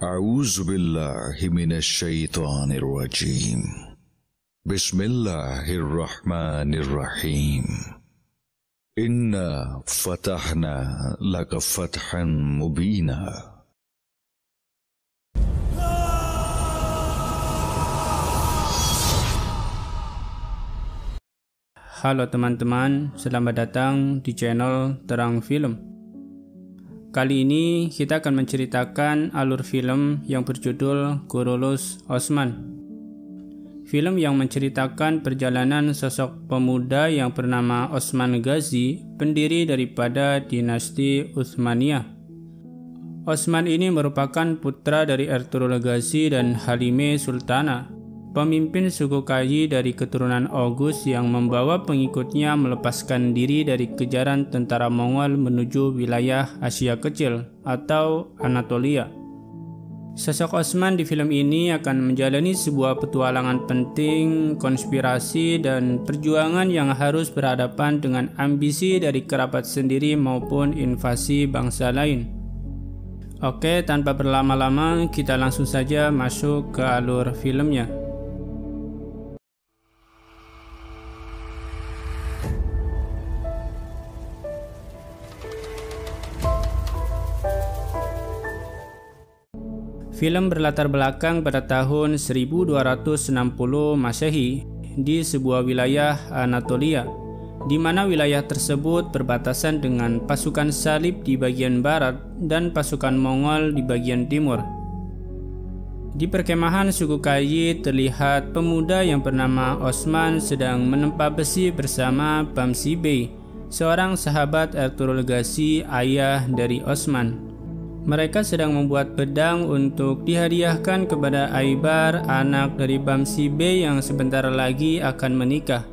A'udzu billahi minasyaitonir rajim. Bismillahirrahmanirrahim. Inna fatahna laka fathan mubina. Halo teman-teman, selamat datang di channel Terang Film. Kali ini kita akan menceritakan alur film yang berjudul Kurulus Osman. Film yang menceritakan perjalanan sosok pemuda yang bernama Osman Ghazi, pendiri daripada dinasti Utsmaniyah. Osman ini merupakan putra dari Ertugrul Ghazi dan Halimah Sultanah, pemimpin suku Kayi dari keturunan Oghuz yang membawa pengikutnya melepaskan diri dari kejaran tentara Mongol menuju wilayah Asia Kecil atau Anatolia. Sosok Osman di film ini akan menjalani sebuah petualangan penting, konspirasi, dan perjuangan yang harus berhadapan dengan ambisi dari kerabat sendiri maupun invasi bangsa lain. Oke, tanpa berlama-lama kita langsung saja masuk ke alur filmnya. Film berlatar belakang pada tahun 1260 Masehi di sebuah wilayah Anatolia, di mana wilayah tersebut berbatasan dengan pasukan Salib di bagian barat dan pasukan Mongol di bagian timur. Di perkemahan suku Kayi terlihat pemuda yang bernama Osman sedang menempa besi bersama Bamsi Bey, seorang sahabat Ertugrul Ghazi, ayah dari Osman. Mereka sedang membuat pedang untuk dihadiahkan kepada Aibar, anak dari Bamsi Bey yang sebentar lagi akan menikah.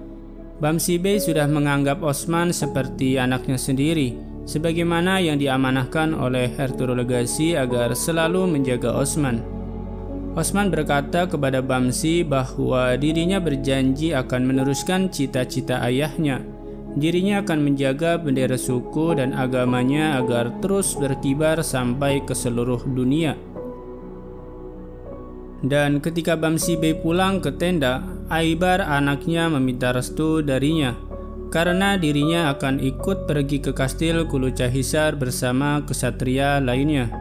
Bamsi Bey sudah menganggap Osman seperti anaknya sendiri, sebagaimana yang diamanahkan oleh Ertugrul Ghazi agar selalu menjaga Osman. Osman berkata kepada Bamsi bahwa dirinya berjanji akan meneruskan cita-cita ayahnya. Dirinya akan menjaga bendera suku dan agamanya agar terus berkibar sampai ke seluruh dunia. Dan ketika Bamsi Bey pulang ke tenda, Aibar anaknya meminta restu darinya, karena dirinya akan ikut pergi ke kastil Kulucahisar bersama kesatria lainnya.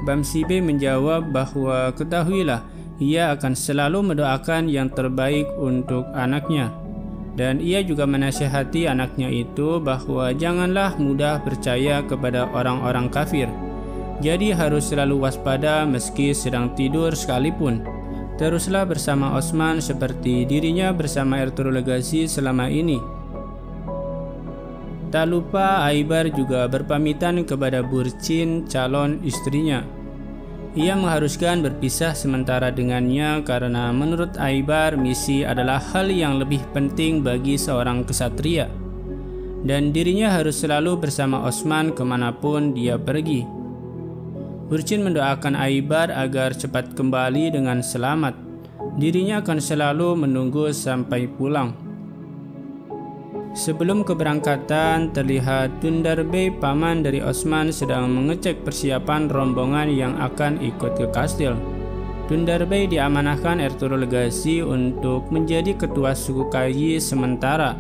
Bamsi Bey menjawab bahwa ketahuilah, ia akan selalu mendoakan yang terbaik untuk anaknya. Dan ia juga menasihati anaknya itu bahwa janganlah mudah percaya kepada orang-orang kafir. Jadi harus selalu waspada meski sedang tidur sekalipun. Teruslah bersama Osman seperti dirinya bersama Ertugrul Ghazi selama ini. Tak lupa Aibar juga berpamitan kepada Burcin, calon istrinya. Ia mengharuskan berpisah sementara dengannya karena menurut Aibar misi adalah hal yang lebih penting bagi seorang kesatria, dan dirinya harus selalu bersama Osman kemanapun dia pergi. Burcin mendoakan Aibar agar cepat kembali dengan selamat. Dirinya akan selalu menunggu sampai pulang. Sebelum keberangkatan, terlihat Dundar Bey, paman dari Osman, sedang mengecek persiapan rombongan yang akan ikut ke kastil. Dundar Bey diamanahkan Ertugrul Ghazi untuk menjadi ketua suku Kayi sementara,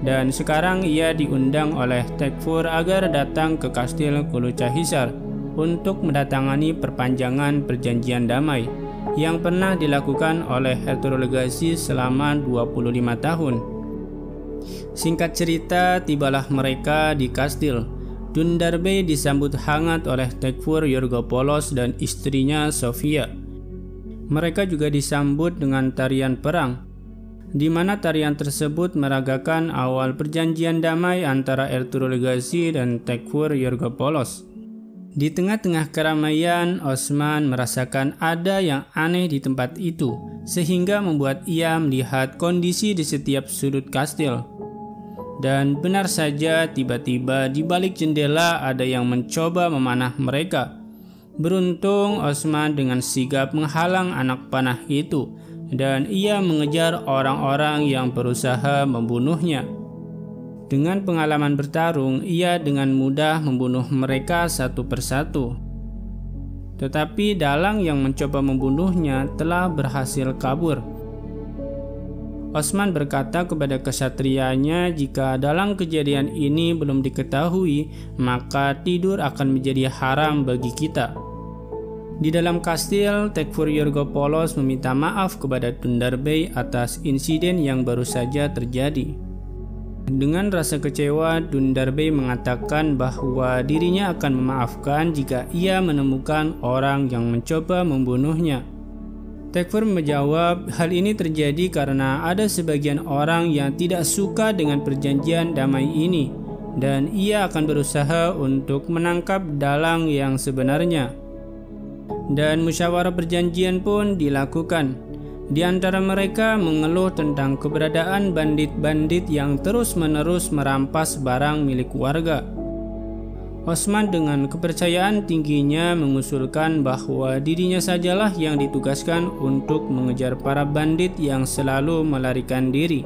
dan sekarang ia diundang oleh Tekfur agar datang ke kastil Kulucahisar untuk mendatangani perpanjangan perjanjian damai yang pernah dilakukan oleh Ertugrul Ghazi selama 25 tahun. Singkat cerita, tibalah mereka di kastil. Dundar Bey disambut hangat oleh Tekfur Yorgopolos dan istrinya Sofia. Mereka juga disambut dengan tarian perang, di mana tarian tersebut meragakan awal perjanjian damai antara Ertugrul Ghazi dan Tekfur Yorgopolos. Di tengah-tengah keramaian, Osman merasakan ada yang aneh di tempat itu, sehingga membuat ia melihat kondisi di setiap sudut kastil. Dan benar saja, tiba-tiba di balik jendela ada yang mencoba memanah mereka. Beruntung Osman dengan sigap menghalang anak panah itu, dan ia mengejar orang-orang yang berusaha membunuhnya. Dengan pengalaman bertarung, ia dengan mudah membunuh mereka satu persatu. tetapi dalang yang mencoba membunuhnya telah berhasil kabur. Osman berkata kepada kesatrianya, jika dalang kejadian ini belum diketahui, maka tidur akan menjadi haram bagi kita. Di dalam kastil, Tekfur Georgopoulos meminta maaf kepada Tundar Bey atas insiden yang baru saja terjadi. Dengan rasa kecewa, Tundar Bey mengatakan bahwa dirinya akan memaafkan jika ia menemukan orang yang mencoba membunuhnya. Tekfur menjawab, hal ini terjadi karena ada sebagian orang yang tidak suka dengan perjanjian damai ini, dan ia akan berusaha untuk menangkap dalang yang sebenarnya. Dan musyawarah perjanjian pun dilakukan. Di antara mereka mengeluh tentang keberadaan bandit-bandit yang terus-menerus merampas barang milik warga. Osman dengan kepercayaan tingginya mengusulkan bahwa dirinya sajalah yang ditugaskan untuk mengejar para bandit yang selalu melarikan diri.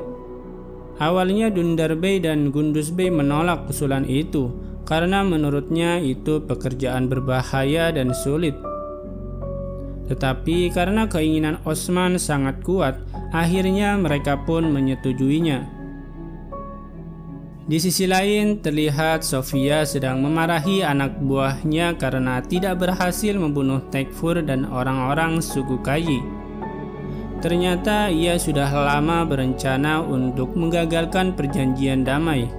Awalnya Tundar Bey dan Gunduz Bey menolak usulan itu karena menurutnya itu pekerjaan berbahaya dan sulit. Tetapi karena keinginan Osman sangat kuat, akhirnya mereka pun menyetujuinya. Di sisi lain, terlihat Sofia sedang memarahi anak buahnya karena tidak berhasil membunuh Tekfur dan orang-orang suku Kayi. Ternyata ia sudah lama berencana untuk menggagalkan perjanjian damai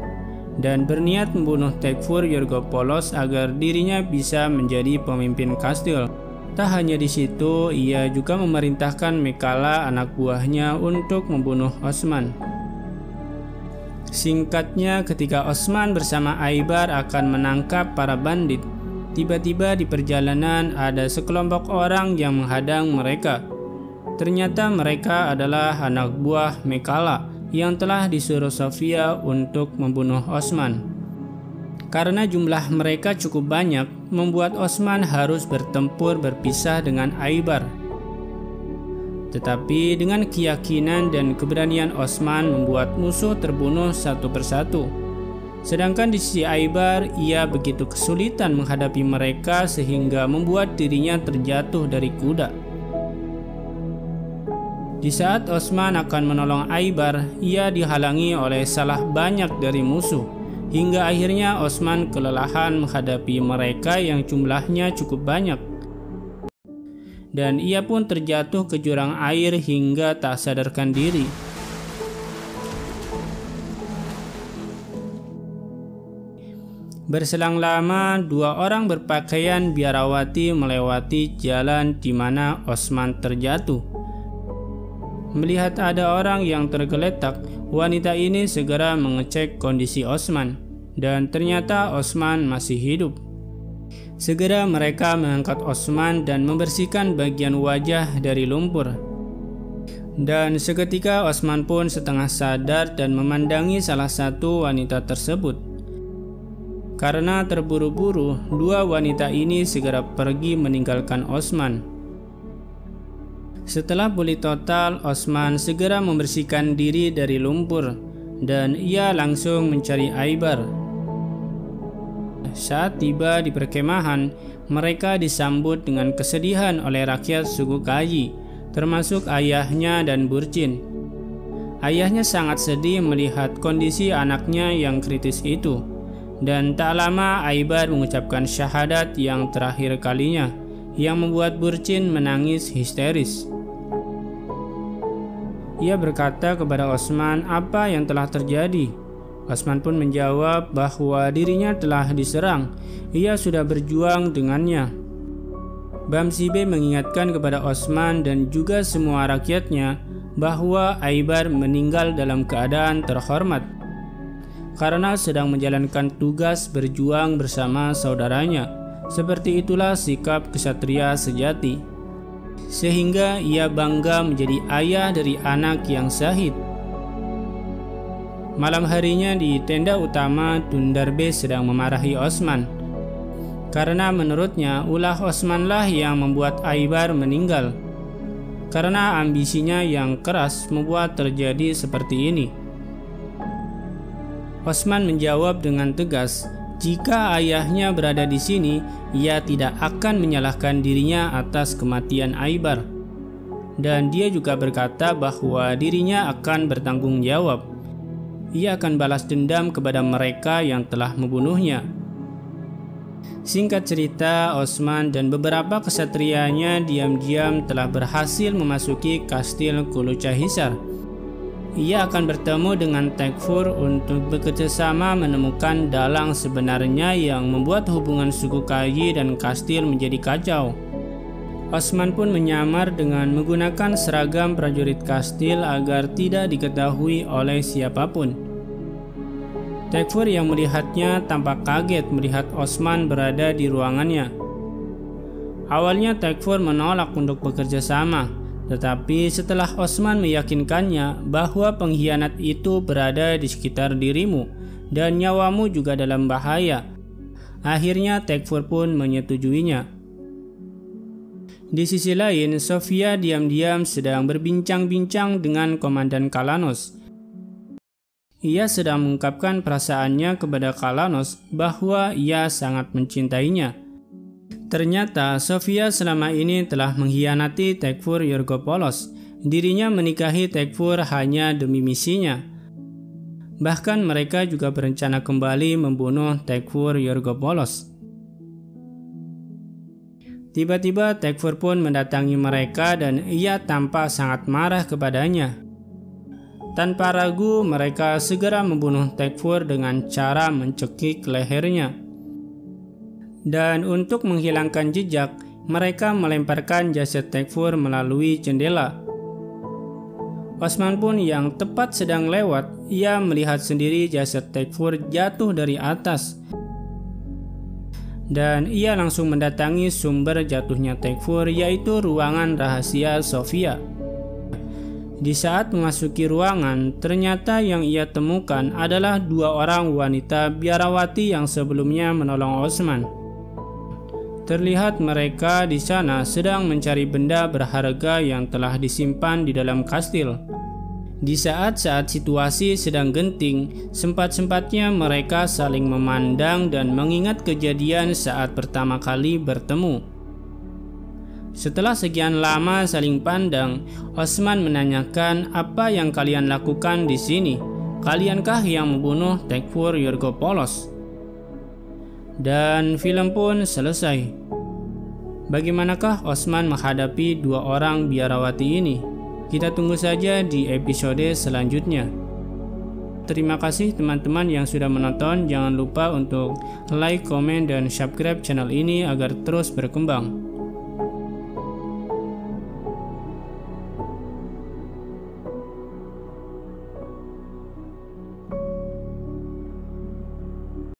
dan berniat membunuh Tekfur Georgopoulos agar dirinya bisa menjadi pemimpin kastil. Tak hanya di situ, ia juga memerintahkan Mekhala anak buahnya untuk membunuh Osman. Singkatnya, ketika Osman bersama Aibar akan menangkap para bandit, tiba-tiba di perjalanan ada sekelompok orang yang menghadang mereka. Ternyata mereka adalah anak buah Mekhala yang telah disuruh Sofia untuk membunuh Osman. Karena jumlah mereka cukup banyak, membuat Osman harus bertempur berpisah dengan Aibar. Tetapi dengan keyakinan dan keberanian Osman membuat musuh terbunuh satu persatu. Sedangkan di sisi Aibar, ia begitu kesulitan menghadapi mereka sehingga membuat dirinya terjatuh dari kuda. Di saat Osman akan menolong Aibar, ia dihalangi oleh salah banyak dari musuh, hingga akhirnya Osman kelelahan menghadapi mereka yang jumlahnya cukup banyak. Dan ia pun terjatuh ke jurang air hingga tak sadarkan diri. Berselang lama, dua orang berpakaian biarawati melewati jalan di mana Osman terjatuh. Melihat ada orang yang tergeletak, wanita ini segera mengecek kondisi Osman, dan ternyata Osman masih hidup. Segera mereka mengangkat Osman dan membersihkan bagian wajah dari lumpur. Dan seketika Osman pun setengah sadar dan memandangi salah satu wanita tersebut. Karena terburu-buru, dua wanita ini segera pergi meninggalkan Osman. Setelah pulih total, Osman segera membersihkan diri dari lumpur dan ia langsung mencari Aibar. Saat tiba di perkemahan, mereka disambut dengan kesedihan oleh rakyat suku Kayi, termasuk ayahnya dan Burcin. Ayahnya sangat sedih melihat kondisi anaknya yang kritis itu, dan tak lama Aibar mengucapkan syahadat yang terakhir kalinya, yang membuat Burcin menangis histeris. Ia berkata kepada Osman apa yang telah terjadi. Osman pun menjawab bahwa dirinya telah diserang, ia sudah berjuang dengannya. Bamsi Bey mengingatkan kepada Osman dan juga semua rakyatnya bahwa Aibar meninggal dalam keadaan terhormat karena sedang menjalankan tugas berjuang bersama saudaranya. Seperti itulah sikap kesatria sejati, sehingga ia bangga menjadi ayah dari anak yang syahid. Malam harinya di tenda utama, Tundar Bey sedang memarahi Osman karena menurutnya ulah Osmanlah yang membuat Aibar meninggal. Karena ambisinya yang keras membuat terjadi seperti ini. Osman menjawab dengan tegas Jika ayahnya berada di sini, ia tidak akan menyalahkan dirinya atas kematian Aibar. Dan dia juga berkata bahwa dirinya akan bertanggung jawab. Ia akan balas dendam kepada mereka yang telah membunuhnya. Singkat cerita, Osman dan beberapa kesatrianya diam-diam telah berhasil memasuki kastil Kulucahisar. Ia akan bertemu dengan Tekfur untuk bekerjasama menemukan dalang sebenarnya yang membuat hubungan suku Kayi dan kastil menjadi kacau. Osman pun menyamar dengan menggunakan seragam prajurit kastil agar tidak diketahui oleh siapapun. Tekfur yang melihatnya tampak kaget melihat Osman berada di ruangannya. Awalnya Tekfur menolak untuk bekerja sama, tetapi setelah Osman meyakinkannya bahwa pengkhianat itu berada di sekitar dirimu dan nyawamu juga dalam bahaya, akhirnya Tekfur pun menyetujuinya. Di sisi lain, Sofia diam-diam sedang berbincang-bincang dengan Komandan Kalanos. Ia sedang mengungkapkan perasaannya kepada Kalanos bahwa ia sangat mencintainya. Ternyata Sofia selama ini telah mengkhianati Tekfur Yorgopolos. Dirinya menikahi Tekfur hanya demi misinya. Bahkan mereka juga berencana kembali membunuh Tekfur Yorgopolos. Tiba-tiba Tekfur pun mendatangi mereka dan ia tampak sangat marah kepadanya. Tanpa ragu, mereka segera membunuh Tekfur dengan cara mencekik lehernya. Dan untuk menghilangkan jejak, mereka melemparkan jasad Tekfur melalui jendela. Osman pun yang tepat sedang lewat, ia melihat sendiri jasad Tekfur jatuh dari atas. Dan ia langsung mendatangi sumber jatuhnya Tekfur, yaitu ruangan rahasia Sofia. Di saat memasuki ruangan, ternyata yang ia temukan adalah 2 orang wanita biarawati yang sebelumnya menolong Osman. Terlihat mereka di sana sedang mencari benda berharga yang telah disimpan di dalam kastil. Di saat-saat situasi sedang genting, sempat-sempatnya mereka saling memandang dan mengingat kejadian saat pertama kali bertemu. Setelah sekian lama saling pandang, Osman menanyakan, "Apa yang kalian lakukan di sini? Kaliankah yang membunuh Tekfur Yorgopolos?" Dan film pun selesai. Bagaimanakah Osman menghadapi 2 orang biarawati ini? Kita tunggu saja di episode selanjutnya. Terima kasih teman-teman yang sudah menonton. Jangan lupa untuk like, komen, dan subscribe channel ini agar terus berkembang.